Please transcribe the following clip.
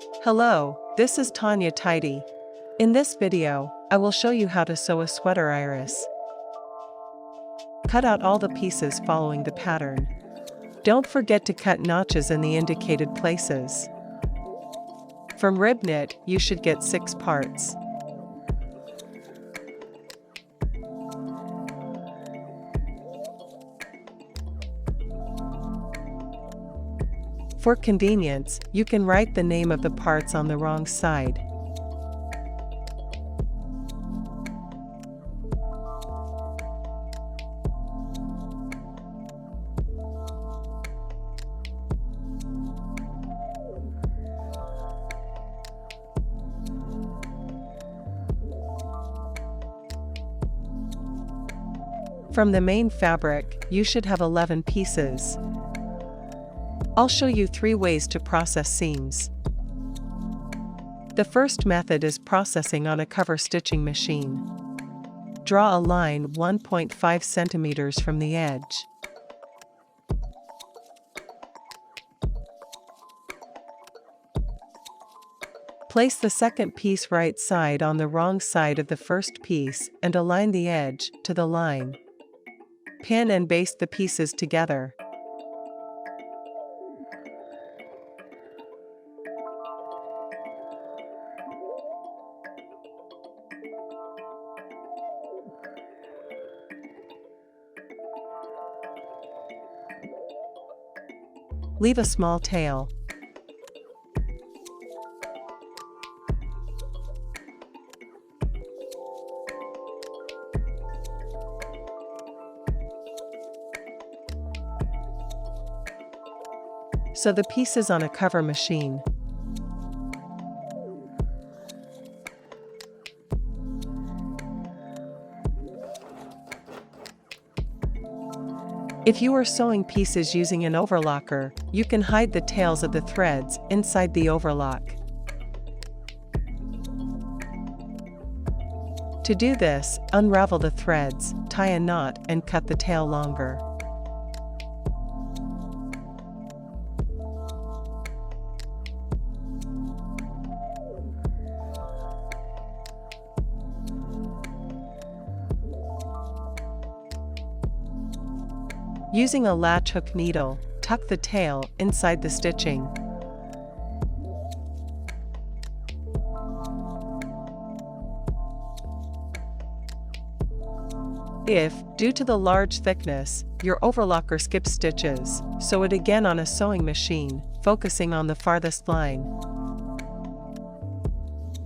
Hello, this is Tanya Tidy. In this video, I will show you how to sew a sweater iris. Cut out all the pieces following the pattern. Don't forget to cut notches in the indicated places. From rib knit, you should get 6 parts. For convenience, you can write the name of the parts on the wrong side. From the main fabric, you should have 11 pieces. I'll show you 3 ways to process seams. The first method is processing on a cover stitching machine. Draw a line 1.5 centimeters from the edge. Place the second piece right side on the wrong side of the first piece and align the edge to the line. Pin and baste the pieces together. Leave a small tail. Sew the pieces on a cover machine. If you are sewing pieces using an overlocker, you can hide the tails of the threads inside the overlock. To do this, unravel the threads, tie a knot, and cut the tail longer. Using a latch hook needle, tuck the tail inside the stitching. If, due to the large thickness, your overlocker skips stitches, sew it again on a sewing machine, focusing on the farthest line.